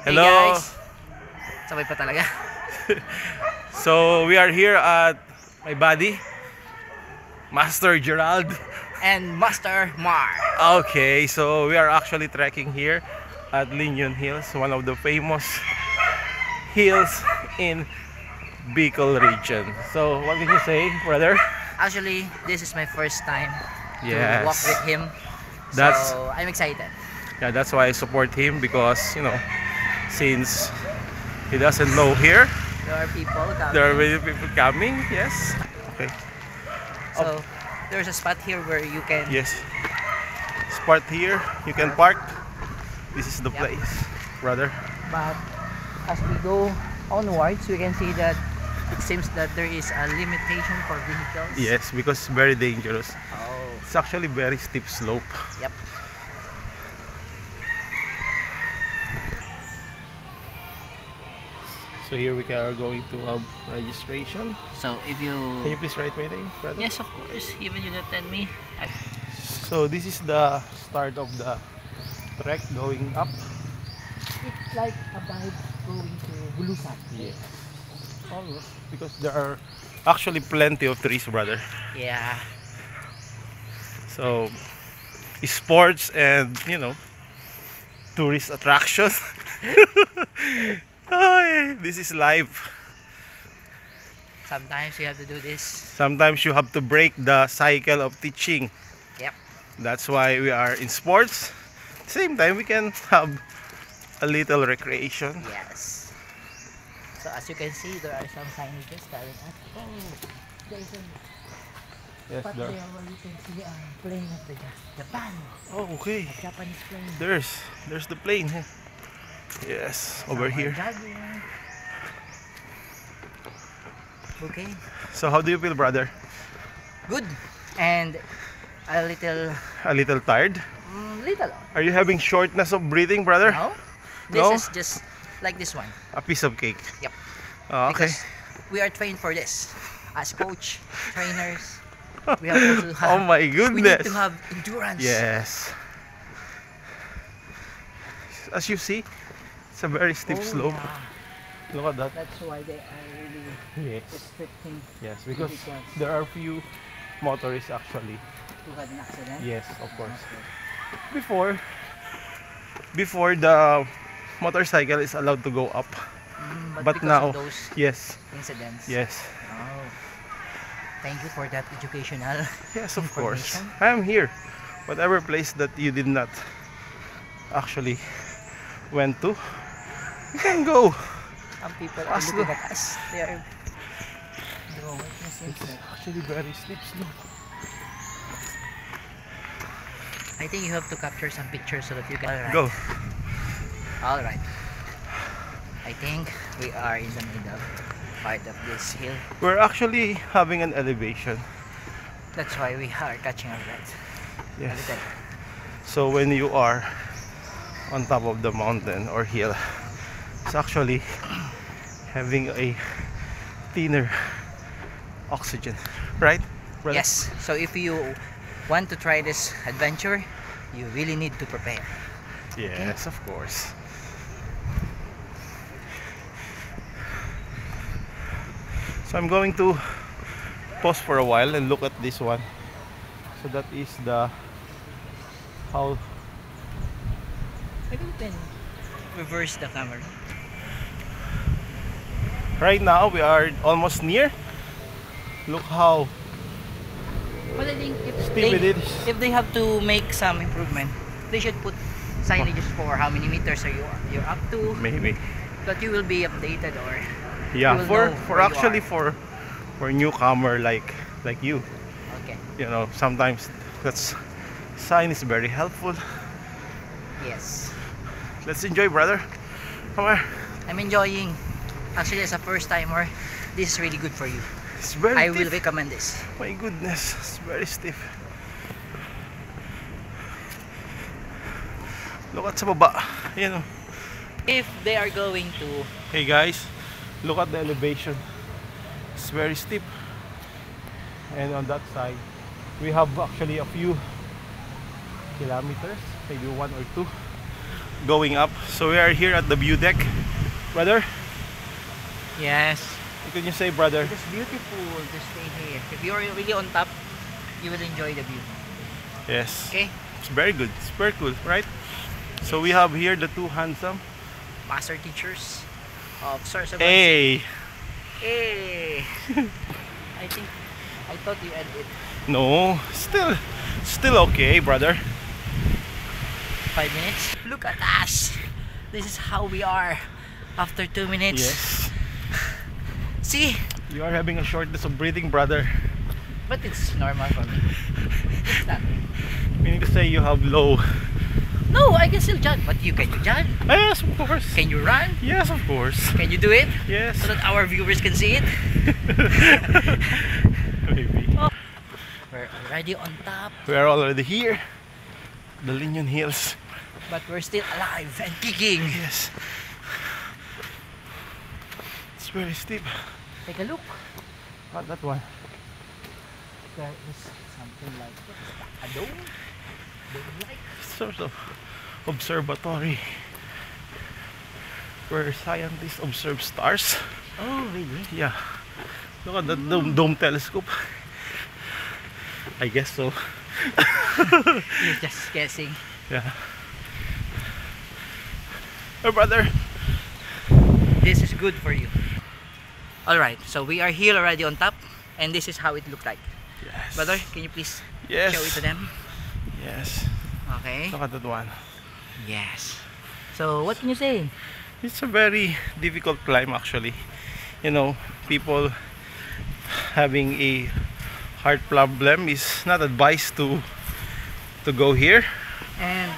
Hey Hello. guys, sabay pa talaga. So we are here at my buddy, Master Gerald. And Master Mar. Okay, so we are actually trekking here at Linyon Hills, one of the famous hills in Bicol region. So what can you say, brother? Actually, this is my first time to walk Yes, with him. that's So I'm excited. yeah, that's why I support him because since he doesn't know here, There are people there are coming. many people coming. Yes. Okay. So there's a spot here where you can. Yes. Spot here. You can park. This is the Yep. place, brother. But as we go onwards, we can see that it seems that there is a limitation for vehicles. Yes, because it's very dangerous. Oh, It's actually very steep slope. yep. So here we are going to have registration. So if Can you you. please write my name, brother? Yes, of course. Even you didn't tell me. So this is the start of the trek going up. It's like a vibe going to Bulusan. Yes. Almost because there are actually plenty of trees, brother. Yeah. So sports and tourist attractions. Ay, this is life. Sometimes you have to do this. Sometimes you have to break the cycle of teaching. Yep. That's why we are in sports. Same time we can have a little recreation. Yes. So as you can see, there are some signages telling us, oh, there's a Yes, spot there. there where you can see a plane of the Japan, Oh, okay. a Japanese plane. There's the plane. Eh? Yes, over Some are here. jogging. Okay, So how do you feel, brother? good. And a little, A little tired? little. Are you having shortness of breathing, brother? No? This No? is just like this one. A piece of cake. Yep. Oh, okay. Because we are trained for this. As coach, trainers, we have to have, Oh my we need goodness. to have endurance. Yes. As you see, it's a very steep Oh, slope. yeah. Look at that. That's why they are really Yes. restricting Yes, because vehicles there are few motorists actually. to have an accident. Yes, of course. Okay. Before the motorcycle is allowed to go up. But But because now, of those yes, incidents. yes, Oh, thank you for that educational yes, of course. information. I am here. Whatever place that you did not actually went to, you can go. Some people are Fast looking go. at us. They are witnessing that. Actually, very steep slope. I think you have to capture some pictures so that you can. Alright. Go. Alright. I think we are in the middle part of this hill. We're actually having an elevation. That's why we are catching our breath. A Yes. little. So when you are on top of the mountain or hill, it's actually having a thinner oxygen, right? brother? Yes. So if you want to try this adventure, you really need to prepare. Yes, of course. So I'm going to pause for a while and look at this one. So that is the how Maybe you can reverse the camera. right now we are almost near. Look how But I think steep it is. if they have to make some improvement, they should put signages for how many meters are you're up to, Maybe. that you will be updated or Yeah, you will for know for where you actually are. for newcomer like you. Okay. Sometimes that's sign is very helpful. Yes. Let's enjoy, brother. Come on. I'm enjoying. Actually, as a first timer, this is really good for you. It's very I steep. will recommend this. My goodness, it's very stiff. Look at sa baba. Ayan, oh. If they are going to, Hey guys, look at the elevation. It's very steep. And on that side, we have actually a few kilometers, maybe one or two. going up. So we are here at the view deck, brother. Yes. What can you say, brother? It is beautiful to stay here. If you're really on top, you will enjoy the view. Yes. Okay? It's very good. It's very cool, right? So we have here the two handsome. Master teachers of Source of Hey. Hey. I thought you had it. No, still okay, brother. 5 minutes. Look at us. This is how we are after 2 minutes. Yes. See? You are having a shortness of breathing, brother. But it's normal for me. It's not. Meaning to say you have low. No, I can still jog. But you jog? Yes, of course. Can you run? Yes, of course. Can you do it? Yes. So that our viewers can see it? Maybe. Oh. We're already on top. We are already here. The Linion Hills. But we're still alive and kicking. Yes. It's very steep. Take a look. Not that one. There is something like a dome. Dome-like. Sort of observatory where scientists observe stars. Oh, really? Yeah. Look at the dome telescope. I guess so. You're just guessing. Yeah. Oh, brother. This is good for you. Alright, so we are here already on top, and this is how it looked like. Yes. Brother, can you please Yes. show it to them? Yes. Okay. Look at that one. Yes. So, what can you say? It's a very difficult climb, actually. You know, people having a heart problem is not advised to go here. And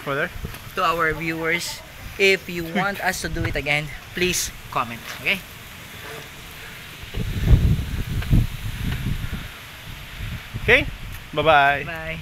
Brother. to our viewers, if you want us to do it again, please comment. Okay? Okay. Bye bye. Bye.